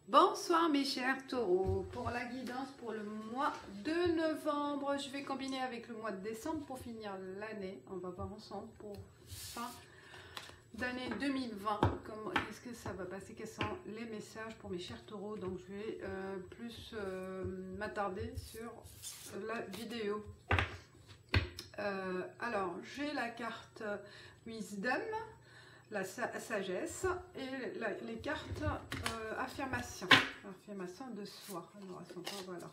Bonsoir mes chers taureaux, pour la guidance pour le mois de novembre, je vais combiner avec le mois de décembre pour finir l'année. On va voir ensemble pour fin d'année 2020, qu'est-ce que ça va passer, quels sont les messages pour mes chers taureaux. Donc je vais plus m'attarder sur la vidéo. Alors j'ai la carte Wisdom, la sagesse et les cartes affirmation de soi. Alors, voilà.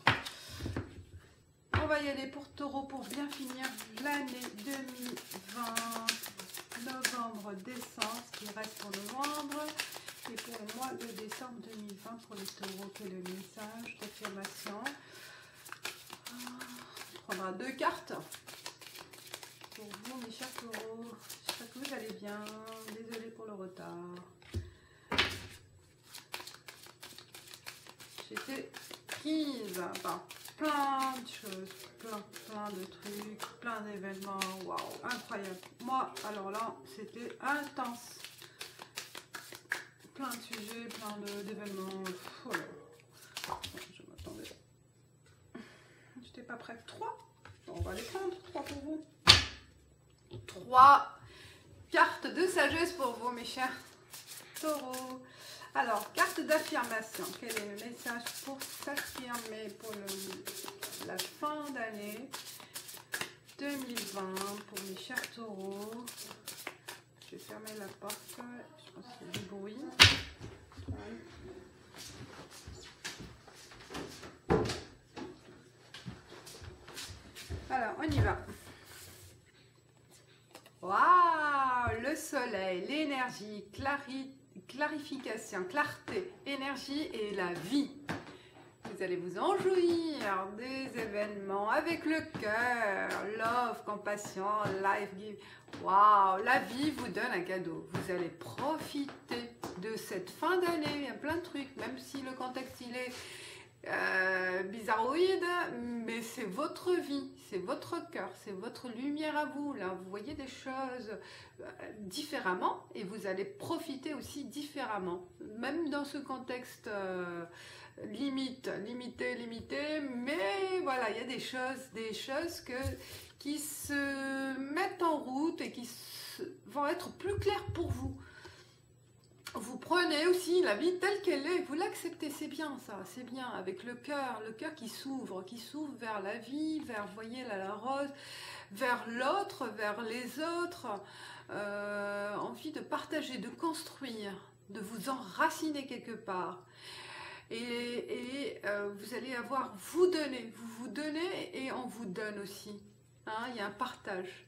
On va y aller pour taureau pour bien finir l'année 2020, novembre, décembre, ce qui reste pour novembre, et pour le mois de décembre 2020 pour les taureaux. Quel est le message d'affirmation? On prendra deux cartes pour vous mes chers taureaux. J'espère que vous allez bien, désolée pour le retard. J'étais prise par plein de choses, plein de trucs, plein d'événements, waouh, incroyable. Moi, alors là, c'était intense. Plein de sujets, plein d'événements. Oh je m'attendais. J'étais pas prête. 3. Bon, on va les prendre, 3 pour vous. 3 cartes de sagesse pour vous, mes chers taureaux. Alors, carte d'affirmation. Quel est le message pour s'affirmer pour la fin d'année 2020 pour mes chers taureaux? Je vais fermer la porte. Je pense qu'il y a du bruit. Alors, on y va. Waouh, le soleil, l'énergie, clarification, clarté, énergie et la vie. Vous allez vous en jouir des événements avec le cœur, love, compassion, life give. Waouh, la vie vous donne un cadeau. Vous allez profiter de cette fin d'année. Il y a plein de trucs, même si le contexte il est bizarroïde, mais c'est votre vie, c'est votre cœur, c'est votre lumière à vous. Là, vous voyez des choses différemment et vous allez profiter aussi différemment, même dans ce contexte limité, mais voilà, il y a des choses qui se mettent en route et qui vont être plus claires pour vous. Vous prenez aussi la vie telle qu'elle est, vous l'acceptez, c'est bien ça, c'est bien, avec le cœur qui s'ouvre vers la vie, vers, vous voyez là, la rose, vers l'autre, vers les autres, envie de partager, de construire, de vous enraciner quelque part. Et vous allez avoir, vous donnez et on vous donne aussi, hein, il y a un partage.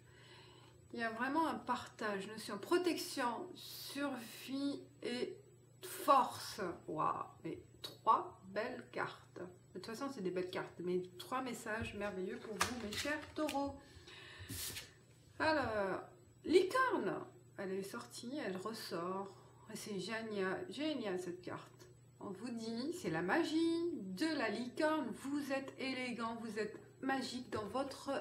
Il y a vraiment un partage, notion protection, survie et force. Waouh, mais 3 belles cartes. De toute façon, c'est des belles cartes, mais 3 messages merveilleux pour vous, mes chers taureaux. Alors, licorne, elle est sortie, elle ressort. C'est génial cette carte. On vous dit, c'est la magie de la licorne. Vous êtes élégant, vous êtes magique dans votre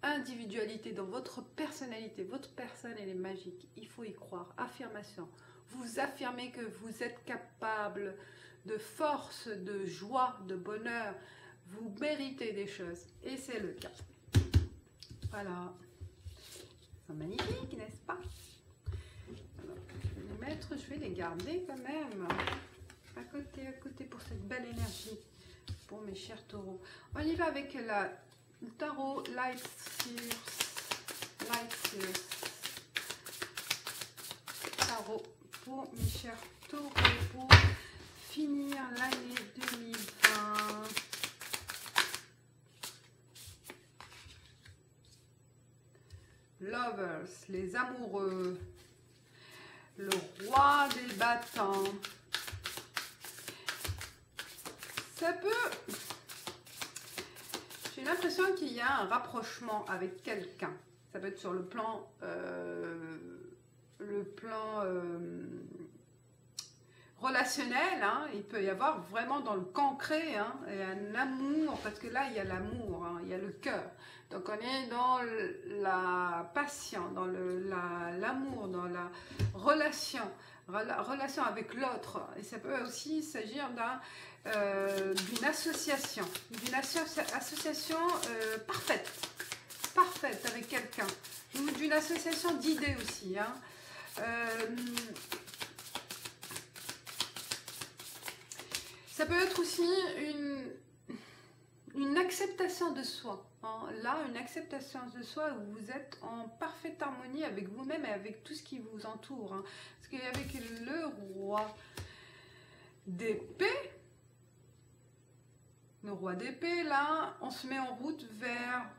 individualité, dans votre personnalité. Votre personne, elle est magique. Il faut y croire. Affirmation. Vous affirmez que vous êtes capable de force, de joie, de bonheur. Vous méritez des choses. Et c'est le cas. Voilà. C'est magnifique, n'est-ce pas? Alors, je vais les mettre, je vais les garder quand même. À côté pour cette belle énergie. Pour mes chers taureaux. On y va avec le tarot Light Seers. Tarot pour mes chers taureaux pour finir l'année 2020. Lovers, les amoureux. Le roi des bâtons. Ça peut... J'ai l'impression qu'il y a un rapprochement avec quelqu'un. Ça peut être sur le plan relationnel, hein, il peut y avoir vraiment dans le concret, hein, et un amour, parce que là il y a l'amour, hein, il y a le cœur. Donc on est dans la passion, dans l'amour, dans la relation, relation avec l'autre. Et ça peut aussi s'agir d'une association, association parfaite, parfaite avec quelqu'un, ou d'une association d'idées aussi, hein. Ça peut être aussi une acceptation de soi, hein. Là, une acceptation de soi où vous êtes en parfaite harmonie avec vous-même et avec tout ce qui vous entoure, hein. Parce qu'avec le roi d'épée, là, on se met en route vers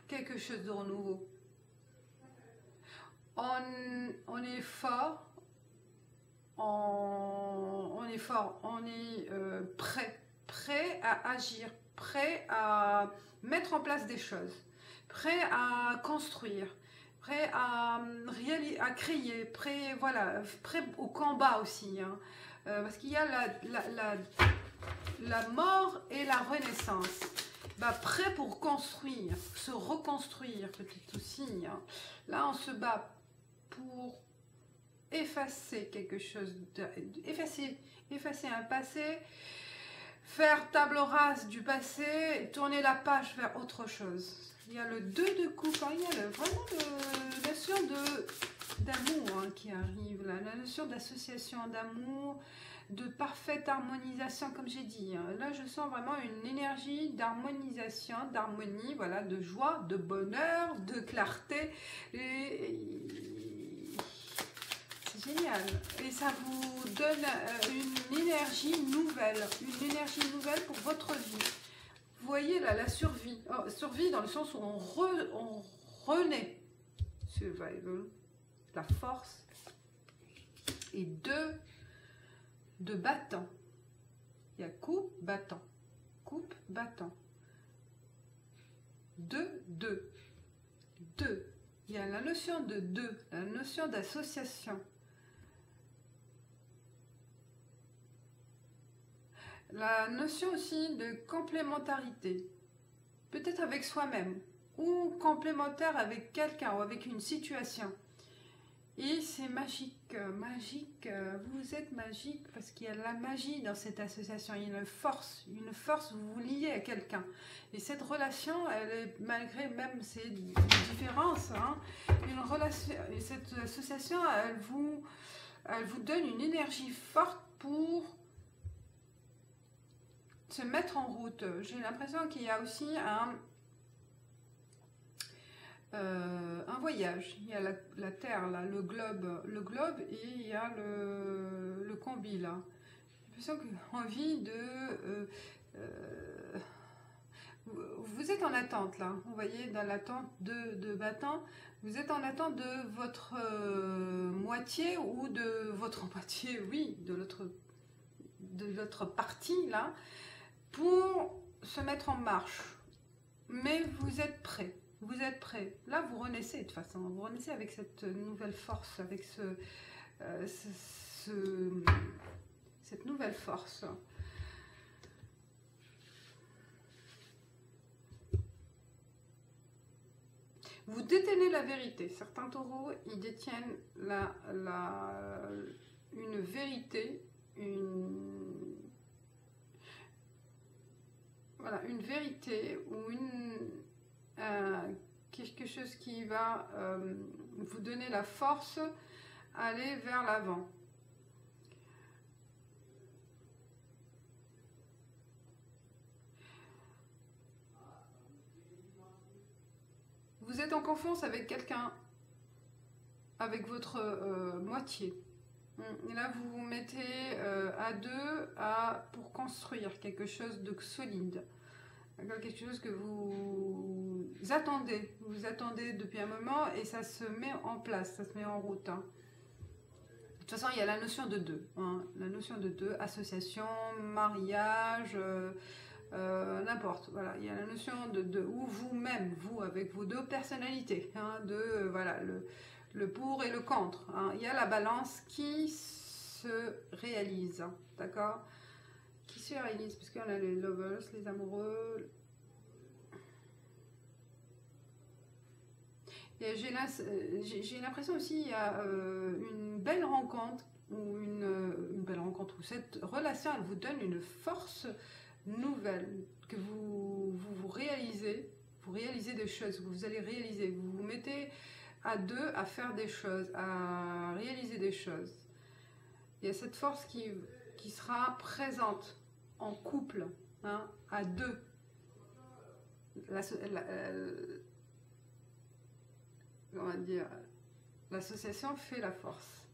quelque chose de renouveau. On est fort, on est prêt à agir, prêt à mettre en place des choses, prêt à construire, prêt à créer, prêt au combat aussi, hein. Parce qu'il y a la mort et la renaissance. Prêt pour construire, se reconstruire peut-être aussi, hein. Là, on se bat pour effacer quelque chose, effacer un passé, faire table rase du passé, et tourner la page vers autre chose. Il y a le 2 de coupe, hein, il y a vraiment la notion d'amour, hein, qui arrive, là, la notion d'association d'amour, de parfaite harmonisation, comme j'ai dit, hein. Là, je sens vraiment une énergie d'harmonisation, d'harmonie, voilà, de joie, de bonheur, de clarté. Et c'est génial. Et ça vous donne une énergie nouvelle pour votre vie. Vous voyez là, la survie. Oh, survie dans le sens où on renaît. Survival, la force. Et de battant. Il y a coupe, battant. Coupe, battant. Deux. Il y a la notion de deux, la notion d'association. La notion aussi de complémentarité. Peut-être avec soi-même. Ou complémentaire avec quelqu'un ou avec une situation. Et c'est magique, magique, vous êtes magique parce qu'il y a la magie dans cette association, il y a une force, vous vous liez à quelqu'un. Et cette relation, elle est, malgré même ses différences, hein, une relation, et cette association, elle vous donne une énergie forte pour se mettre en route. J'ai l'impression qu'il y a aussi un voyage. Il y a la Terre, là, le globe et il y a le combi, là. J'ai l'impression qu'on vit de... vous êtes en attente, là. Vous voyez, dans l'attente de battant, vous êtes en attente de votre moitié ou de votre moitié, oui, de l'autre partie, là, pour se mettre en marche. Mais vous êtes prêts. Vous êtes prêts. Là, vous renaissez de toute façon. Vous renaissez avec cette nouvelle force, avec cette nouvelle force. Vous détenez la vérité. Certains taureaux, ils détiennent une vérité, voilà, une vérité ou quelque chose qui va vous donner la force à aller vers l'avant. Vous êtes en confiance avec quelqu'un, avec votre moitié. Et là, vous vous mettez à deux pour construire quelque chose de solide. Quelque chose que vous attendez depuis un moment et ça se met en place, ça se met en route, hein. De toute façon, il y a la notion de deux, hein, la notion de deux, association, mariage, n'importe, voilà, il y a la notion de deux, ou vous-même, vous, avec vos deux personnalités, hein, voilà, le pour et le contre, hein. Il y a la balance qui se réalise, d'accord? Qui se réalise, parce qu'on a les lovers, les amoureux. J'ai l'impression aussi il y a une belle rencontre ou une belle rencontre où cette relation elle vous donne une force nouvelle que vous réalisez, vous réalisez des choses, vous allez réaliser, vous vous mettez à deux à faire des choses, à réaliser des choses. Il y a cette force qui sera présente en couple, hein, à deux. On va dire, l'association fait la force.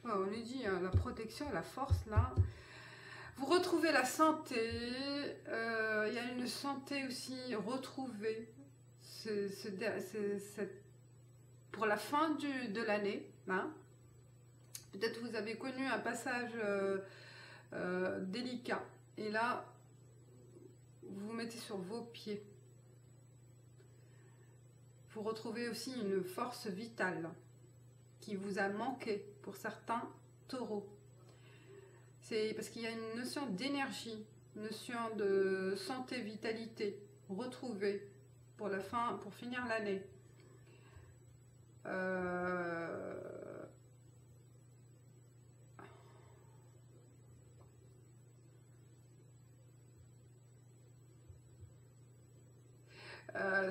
Ouais, on lui dit, hein, la protection, la force, là. Vous retrouvez la santé, il y a une santé aussi retrouvée pour la fin de l'année. Hein. Peut-être vous avez connu un passage délicat. Et là, vous vous mettez sur vos pieds. Vous retrouvez aussi une force vitale qui vous a manqué pour certains taureaux. C'est parce qu'il y a une notion d'énergie, une notion de santé, vitalité retrouvée pour la fin, pour finir l'année.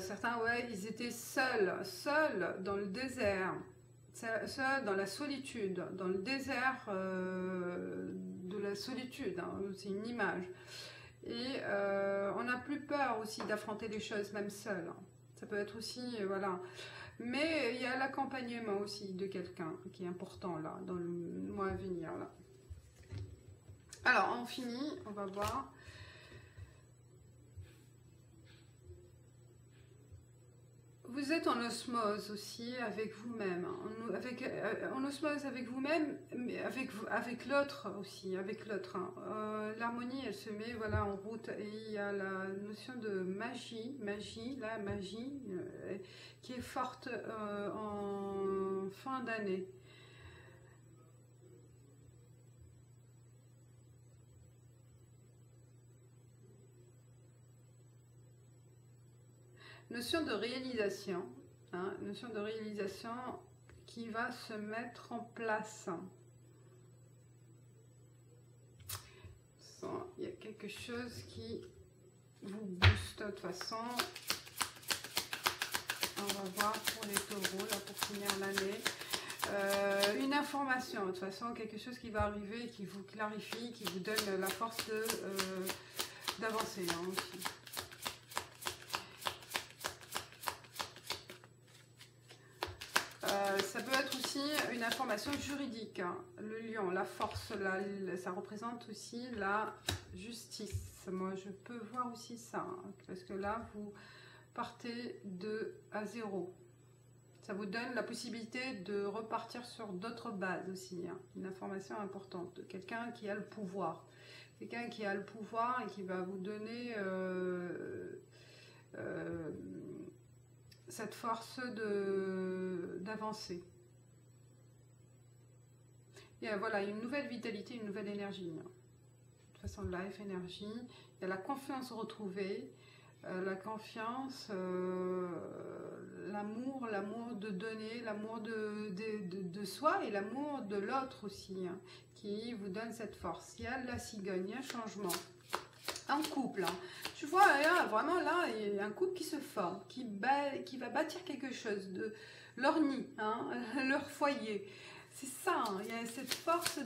Certains, ouais, ils étaient seuls dans le désert, seuls dans la solitude, dans le désert de la solitude, hein, c'est une image. Et on n'a plus peur aussi d'affronter les choses, même seul. Hein. Ça peut être aussi, voilà. Mais il y a l'accompagnement aussi de quelqu'un qui est important là, dans le mois à venir. Là. Alors, on finit, on va voir. Vous êtes en osmose aussi avec vous-même, en osmose avec vous-même, mais avec l'autre aussi, avec l'autre. Hein. L'harmonie, elle se met voilà, en route et il y a la notion de magie, qui est forte en fin d'année. Notion de réalisation, hein, notion de réalisation qui va se mettre en place. Il y a quelque chose qui vous booste de toute façon. On va voir pour les taureaux, là, pour finir l'année. Une information, de toute façon, quelque chose qui va arriver, qui vous clarifie, qui vous donne la force d'avancer hein, aussi. Ça peut être aussi une information juridique. Hein. Le lion, la force, ça représente aussi la justice. Moi, je peux voir aussi ça. Hein, parce que là, vous partez de à zéro. Ça vous donne la possibilité de repartir sur d'autres bases aussi. Hein. Une information importante de quelqu'un qui a le pouvoir. Quelqu'un qui a le pouvoir et qui va vous donner... cette force d'avancer. Et voilà, une nouvelle vitalité, une nouvelle énergie. De toute façon, life, énergie. Il y a la confiance retrouvée, la confiance, l'amour de donner, l'amour de soi et l'amour de l'autre aussi, hein, qui vous donne cette force. Il y a la cigogne, il y a un changement. Un couple, hein. Je vois là, vraiment là, il y a un couple qui se forme, qui va bâtir quelque chose, de leur nid, hein, leur foyer. C'est ça, hein, il y a cette force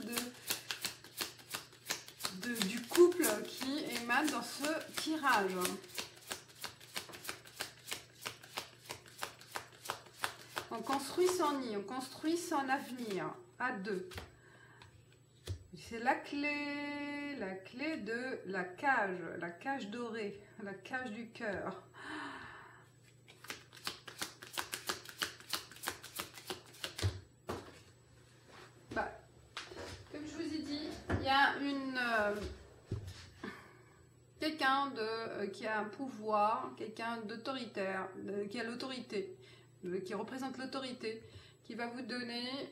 du couple qui émane dans ce tirage. On construit son nid, on construit son avenir à deux. C'est la clé de la cage dorée, la cage du cœur. Bah, comme je vous ai dit, il y a quelqu'un qui a un pouvoir, quelqu'un d'autoritaire, qui a l'autorité, qui représente l'autorité, qui va vous donner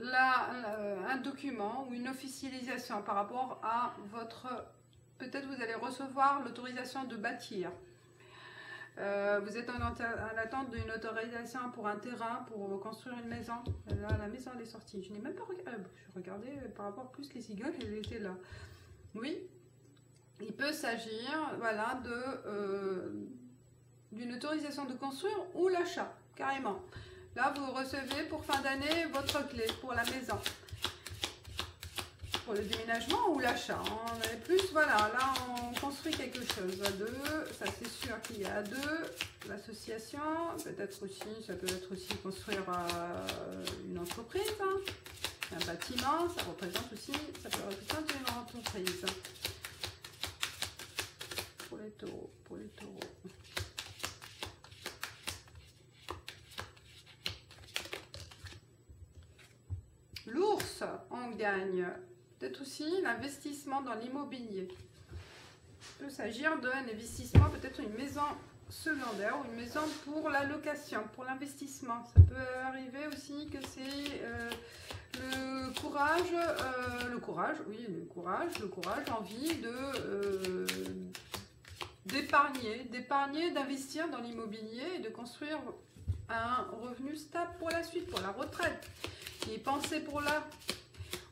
un document ou une officialisation par rapport à votre... Peut-être vous allez recevoir l'autorisation de bâtir. Vous êtes en attente d'une autorisation pour un terrain, pour construire une maison. Là, la maison elle est sortie. Je n'ai même pas regardé. Je regardais par rapport plus les cigognes, elles étaient là. Oui, il peut s'agir, voilà, d'une autorisation de construire ou l'achat, carrément. Là, vous recevez pour fin d'année votre clé pour la maison. Pour le déménagement ou l'achat. On est plus, voilà, là on construit quelque chose à deux, ça c'est sûr qu'il y a à deux. L'association, peut-être aussi, ça peut être aussi construire une entreprise, hein. Un bâtiment, ça représente aussi, ça peut représenter une entreprise. Pour les taureaux, pour les taureaux. L'ours, on gagne. Peut-être aussi l'investissement dans l'immobilier. Il peut s'agir d'un investissement, peut-être une maison secondaire ou une maison pour la location, pour l'investissement. Ça peut arriver aussi que c'est le courage, l'envie d'épargner, d'investir dans l'immobilier et de construire un revenu stable pour la suite, pour la retraite. Et penser pour là.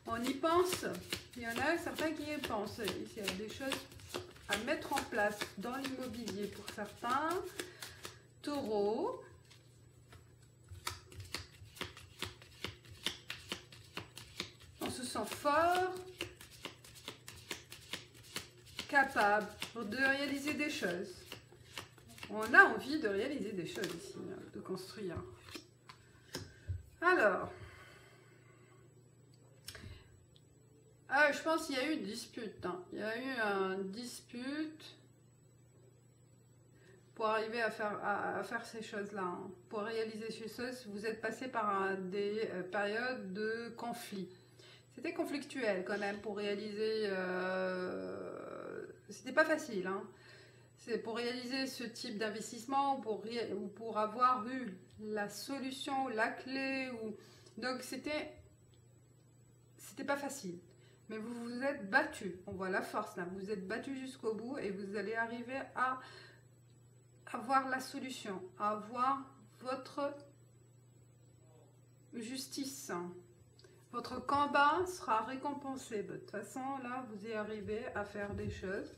On y pense, il y en a certains qui y pensent. Il y a des choses à mettre en place dans l'immobilier pour certains. Taureau. On se sent fort, capable de réaliser des choses. On a envie de réaliser des choses ici, de construire. Alors... je pense qu'il y a eu une dispute. Hein. Il y a eu une dispute pour arriver à faire ces choses-là. Hein. Pour réaliser ces choses, vous êtes passé par des périodes de conflit. C'était conflictuel quand même pour réaliser... C'était pas facile. Hein. C'est pour réaliser ce type d'investissement ou pour avoir eu la solution, la clé. Donc c'était pas facile. Mais vous vous êtes battu, on voit la force là, vous vous êtes battu jusqu'au bout et vous allez arriver à avoir la solution, à avoir votre justice. Votre combat sera récompensé. De toute façon, là, vous y arrivez à faire des choses.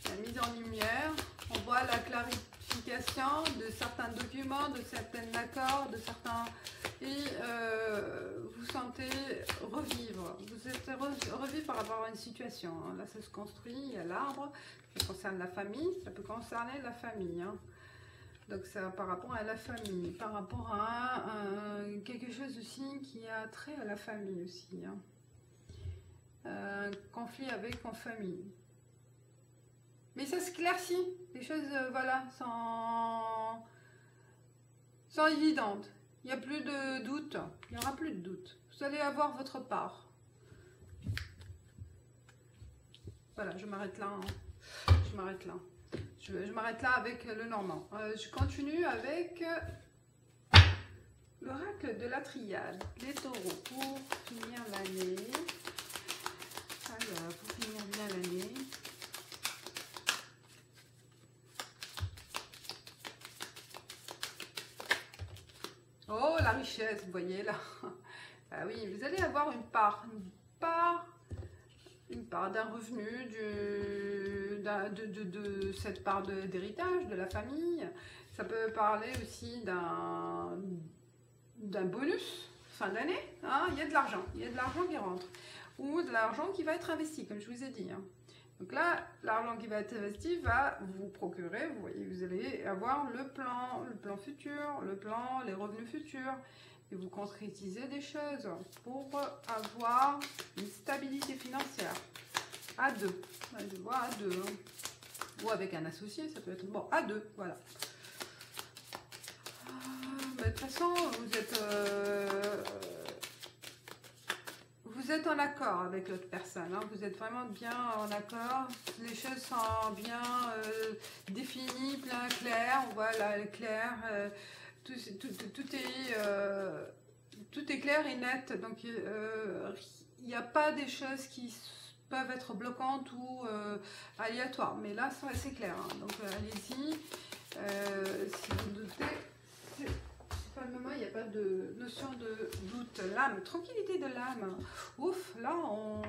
La mise en lumière, on voit la clarification de certains documents, de certains accords, de certains... Et vous sentez revivre. Vous êtes revivre par rapport à une situation. Hein. Là, ça se construit, il y a l'arbre. Ça concerne la famille. Ça peut concerner la famille. Hein. Donc, ça par rapport à la famille. Par rapport à quelque chose aussi qui a trait à la famille aussi. Hein. Conflit avec en famille. Mais ça s'éclaircit. Les choses, voilà, sont évidentes. Il n'y a plus de doute, il n'y aura plus de doute. Vous allez avoir votre part. Voilà, je m'arrête là. Hein. Je m'arrête là. Je m'arrête là avec le normand. Je continue avec l'oracle de la triade. Les taureaux pour finir l'année. Alors, pour finir bien l'année. Oh, la richesse, vous voyez là. Ah oui, vous allez avoir une part d'un revenu, de cette part d'héritage de la famille. Ça peut parler aussi d'un bonus fin d'année. Hein, il y a de l'argent qui rentre. Ou de l'argent qui va être investi, comme je vous ai dit. Hein. Donc là, l'argent qui va être investi va vous procurer, vous voyez, vous allez avoir le plan futur, les revenus futurs, et vous concrétisez des choses pour avoir une stabilité financière à deux. Je vois à deux, hein. Ou avec un associé, ça peut être bon à deux, voilà. De toute façon, vous êtes en accord avec l'autre personne, hein. Vous êtes vraiment bien en accord, les choses sont bien définies, bien claires, on voit là clair, tout est clair et net. Donc, il n'y a pas des choses qui peuvent être bloquantes ou aléatoires. Mais là, c'est clair. Hein. Donc, allez-y. Si vous doutez, pas le moment, il n'y a pas de notion de doute. L'âme, tranquillité de l'âme. Ouf, là, on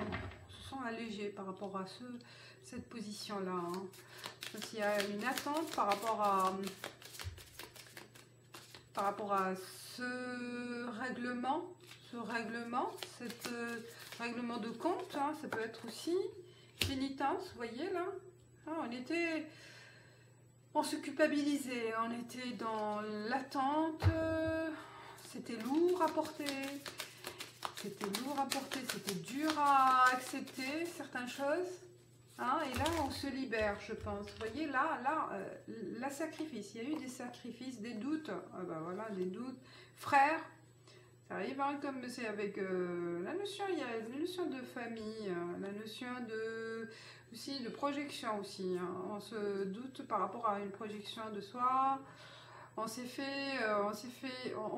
se sent allégé par rapport à cette position-là. Hein. Je pense qu'il y a une attente par rapport à ce règlement, cet règlement de compte. Hein, ça peut être aussi pénitence, vous voyez là. Ah, on se culpabilisait, on était dans l'attente, c'était lourd à porter, c'était dur à accepter certaines choses, hein, et là on se libère, je pense. Vous voyez, la sacrifice, il y a eu des sacrifices, des doutes, voilà, des doutes, frères, ça arrive, hein, comme c'est avec la notion, il y a la notion de famille, la notion aussi de projection aussi, hein. On se doute par rapport à une projection de soi, on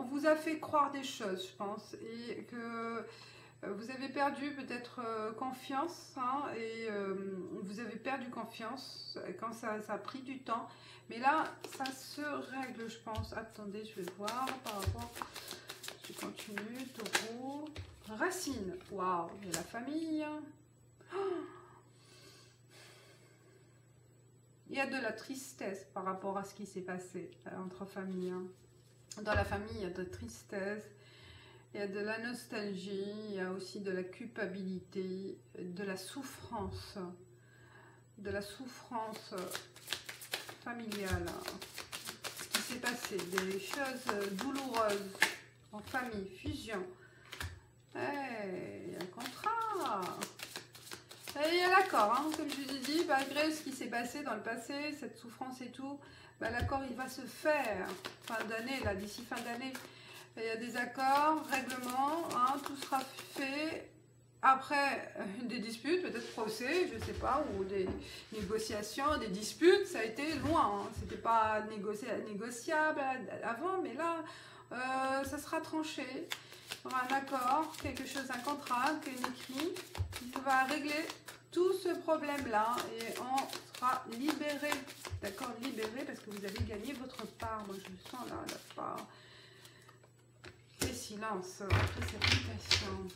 vous a fait croire des choses, je pense, et que vous avez perdu peut-être confiance, hein, et vous avez perdu confiance quand ça a pris du temps, mais là ça se règle, je pense. Attendez, je vais voir par rapport, je continue, taureau, racine, waouh, et la famille, oh, il y a de la tristesse par rapport à ce qui s'est passé entre familles. Hein. Dans la famille, il y a de la tristesse, il y a de la nostalgie, il y a aussi de la culpabilité, de la souffrance familiale. Ce qui s'est passé, des choses douloureuses en famille, fusion. Hey, il y a un contrat. Et il y a l'accord, hein, comme je vous ai dit, malgré ce qui s'est passé dans le passé, cette souffrance et tout, l'accord il va se faire fin d'année, là, d'ici fin d'année. Il y a des accords, règlements, hein, tout sera fait après des disputes, peut-être procès, je ne sais pas, ou des négociations, des disputes, ça a été loin, hein, c'était pas négociable avant, mais là, ça sera tranché. Il y aura un accord, quelque chose, un contrat, un écrit, qui va régler tout ce problème-là et on sera libéré, d'accord, libéré parce que vous avez gagné votre part. Moi, je le sens là, la part. Et silence, après cette mutation.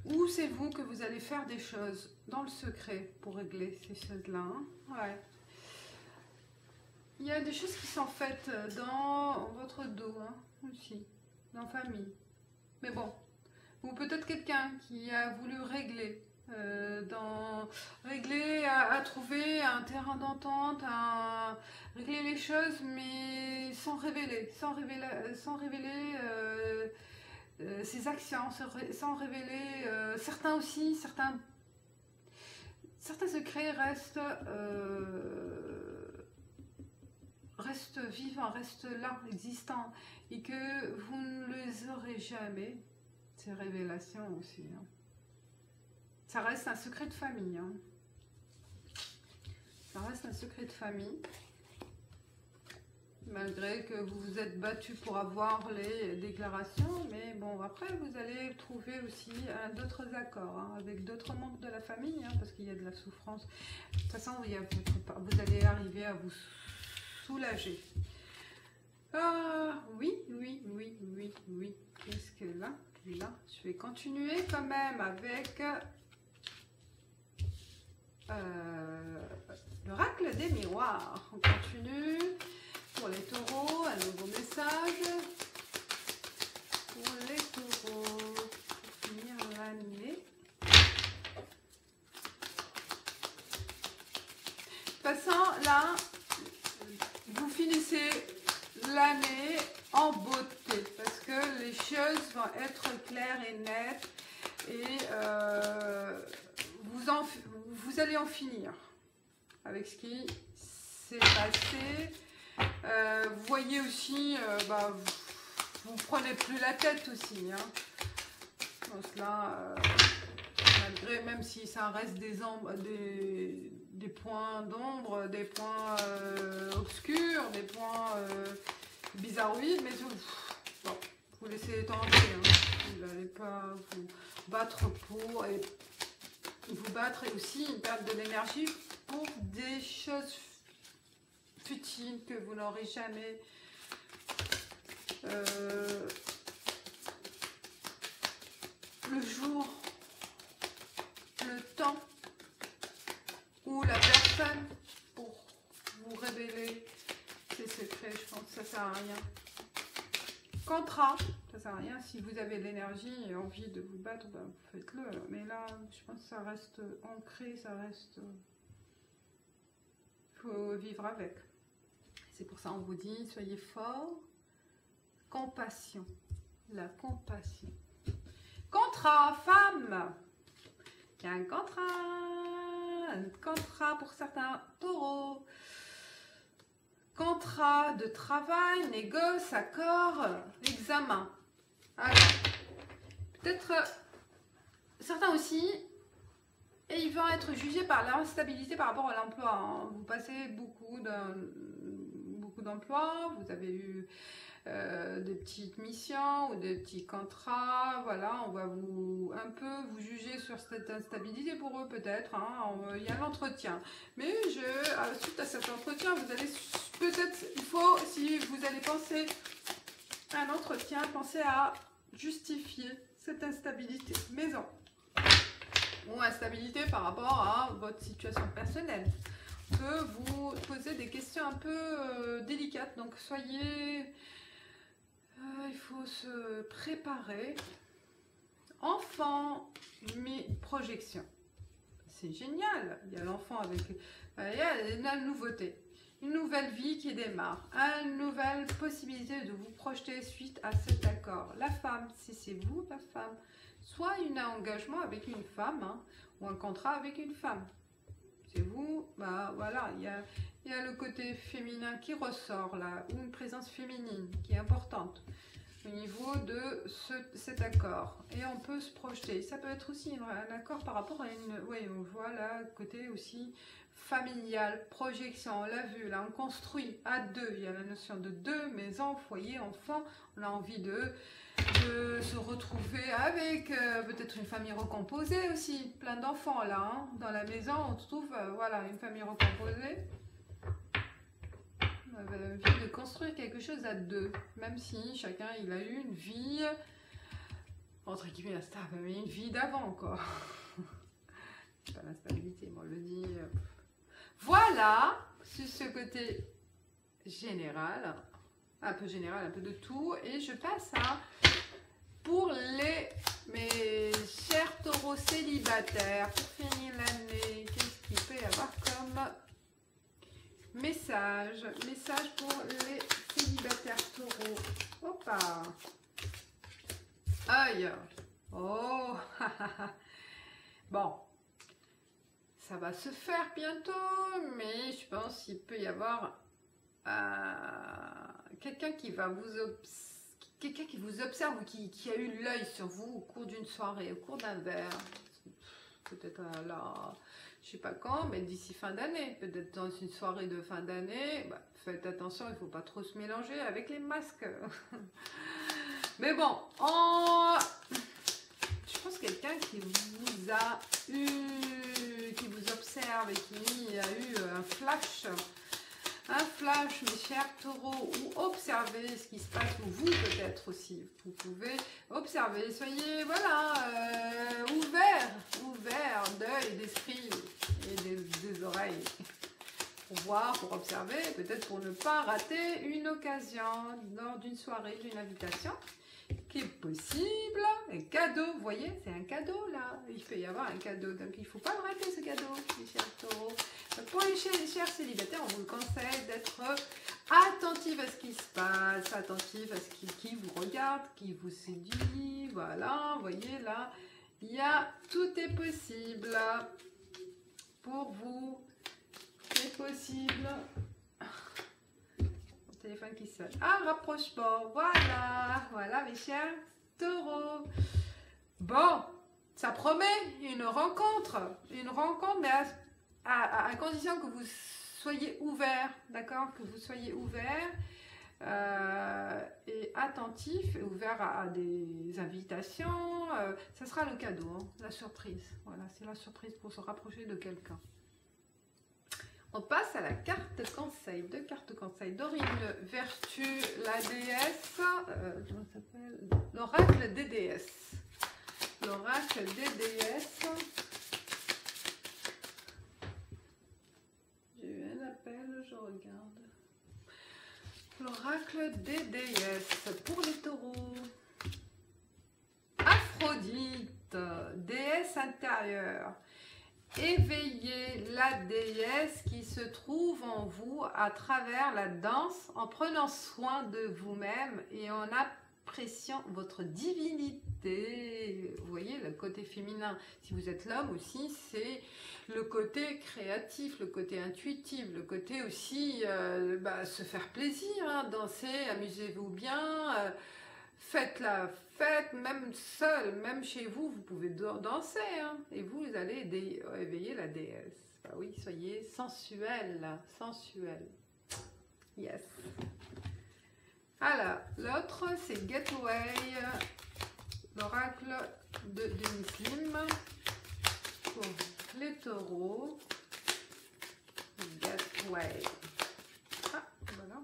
Ou c'est vous que vous allez faire des choses dans le secret pour régler ces choses-là. Hein, ouais. Il y a des choses qui sont faites dans votre dos, hein, aussi, dans la famille. Mais bon, ou peut-être quelqu'un qui a voulu régler, à trouver un terrain d'entente, régler les choses, mais sans révéler ses actions, sans révéler certains secrets restent vivants, restent là, existants, et que vous ne les aurez jamais, ces révélations aussi. Hein. Ça reste un secret de famille. Hein. Ça reste un secret de famille. Malgré que vous vous êtes battu pour avoir les déclarations, mais bon, après vous allez trouver aussi d'autres accords, hein, avec d'autres membres de la famille, hein, parce qu'il y a de la souffrance. De toute façon, vous allez arriver à vous soulager. Oui. Qu'est-ce que là, je vais continuer quand même avec l'oracle des miroirs. On continue pour les taureaux, un nouveau message pour les taureaux pour finir l'année. De toute façon, là, vous finissez l'année en beauté parce que les choses vont être claires et nettes et vous allez en finir avec ce qui s'est passé. Vous voyez aussi, vous prenez plus la tête aussi. Hein. Donc là, malgré, même si ça reste des des points d'ombre, des points obscurs, des points bizarroïdes, mais bon, vous laissez tenter, hein. Vous n'allez pas vous battre pour, et vous battre et aussi perdre de l'énergie pour des choses futiles que vous n'aurez jamais le jour, le temps où la personne pour vous révéler ses secrets. Je pense que ça sert à rien. Contrat, ça sert à rien. Si vous avez l'énergie et envie de vous battre, ben, faites-le. Mais là, je pense que ça reste ancré, ça reste... faut vivre avec. C'est pour ça qu'on vous dit, soyez forts. Compassion. La compassion. Contrat, femme. Il y a un contrat pour certains taureaux. Contrat de travail, négoce, accord, examen. Alors, peut-être certains aussi, et ils vont être jugés par l'instabilité par rapport à l'emploi. Hein. Vous passez beaucoup d'emplois, vous avez eu des petites missions ou des petits contrats, voilà, on va un peu vous juger sur cette instabilité pour eux peut-être, hein, il y a l'entretien, mais suite à cet entretien, vous allez peut-être, il faut, si vous allez penser à un entretien, pensez à justifier cette instabilité maison ou instabilité par rapport à votre situation personnelle. On peut vous poser des questions un peu délicates, donc soyez... il faut se préparer. Enfant, mais projection. C'est génial. Il y a l'enfant avec... il y a la nouveauté. Une nouvelle vie qui démarre. Une nouvelle possibilité de vous projeter suite à cet accord. La femme, si c'est vous, la femme. Soit un engagement avec une femme, hein, ou un contrat avec une femme. C'est vous, bah voilà, il y a le côté féminin qui ressort là, ou une présence féminine qui est importante au niveau de cet accord. Et on peut se projeter. Ça peut être aussi un accord par rapport à une... Oui, on voit là, côté aussi familial, projection, on l'a vu, là on construit à deux. Il y a la notion de deux, maison, foyer, enfant. On a envie de se retrouver avec peut-être une famille recomposée aussi. Plein d'enfants là, hein. Dans la maison, on trouve voilà, une famille recomposée. On avait envie de construire quelque chose à deux, même si chacun il a eu une vie entre guillemets stable, mais une vie d'avant quoi. Pas l'instabilité, moi je le dis. Voilà, sur ce côté général, un peu général, un peu de tout, et je passe à pour mes chers taureaux célibataires pour finir l'année. Qu'est-ce qu'il peut y avoir comme message pour les célibataires taureaux. Hoppa. Aïe. Oh. Bon. Ça va se faire bientôt, mais je pense qu'il peut y avoir quelqu'un qui va vous observe ou qui a eu l'œil sur vous au cours d'une soirée, au cours d'un verre. Peut-être là... Je sais pas quand, mais d'ici fin d'année, peut-être dans une soirée de fin d'année, bah, faites attention, il ne faut pas trop se mélanger avec les masques. Mais bon, je pense quelqu'un qui vous a eu, qui vous observe et qui a eu un flash, mes chers taureaux, ou observez ce qui se passe, ou vous peut-être aussi, vous pouvez observer, soyez voilà, ouverts d'œil, d'esprit et des oreilles, pour voir, pour observer, peut-être pour ne pas rater une occasion lors d'une soirée, d'une invitation, qui est possible, un cadeau, vous voyez, c'est un cadeau là, il peut y avoir un cadeau, donc il ne faut pas le rater ce cadeau, mes chers taureaux. Pour les chers célibataires, on vous conseille d'être attentif à ce qui se passe, attentif à ce qui vous regarde, qui vous séduit, voilà, vous voyez là, tout est possible pour vous, c'est possible. Téléphone qui sonne. Ah, rapprochement. Voilà mes chers taureaux. Bon, ça promet une rencontre, mais à condition que vous soyez ouvert, d'accord, que vous soyez ouvert et attentif, et ouvert à des invitations. Ça sera le cadeau, hein, la surprise. Voilà, c'est la surprise pour se rapprocher de quelqu'un. On passe à la carte conseil. Deux cartes conseil. Dorine Vertu, la déesse, comment ça s'appelle? L'oracle des déesses. L'oracle des déesses. J'ai eu un appel, je regarde. L'oracle des déesses pour les taureaux. Aphrodite, déesse intérieure. Éveillez la déesse qui se trouve en vous à travers la danse, en prenant soin de vous-même et en appréciant votre divinité. Vous voyez, le côté féminin, si vous êtes l'homme aussi, c'est le côté créatif, le côté intuitif, le côté aussi se faire plaisir, hein, danser, amusez-vous bien, faites la fête, même seul, même chez vous, vous pouvez danser, hein, et vous allez éveiller la déesse. Bah oui, soyez sensuel, sensuel. Yes. Alors, l'autre, c'est Gateway, l'oracle de Denis Slim pour les taureaux. Gateway. Ah, voilà.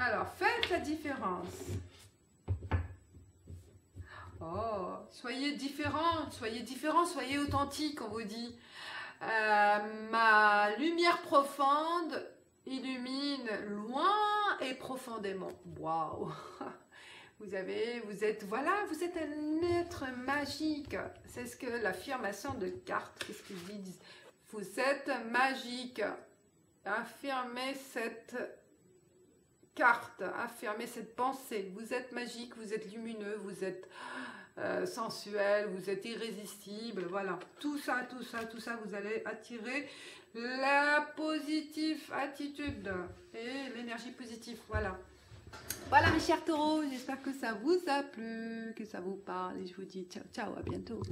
Alors, faites la différence. Oh, soyez différents, soyez authentiques, on vous dit. Ma lumière profonde illumine loin et profondément. Waouh! Vous êtes un être magique. C'est ce que l'affirmation de cartes, qu'est-ce qu'ils disent? Vous êtes magique. Affirmez cette carte, affirmez cette pensée. Vous êtes magique, vous êtes lumineux, vous êtes sensuel, vous êtes irrésistible. Voilà, tout ça, vous allez attirer la positive attitude et l'énergie positive. Voilà. Voilà mes chers taureaux, j'espère que ça vous a plu, que ça vous parle et je vous dis ciao, ciao, à bientôt.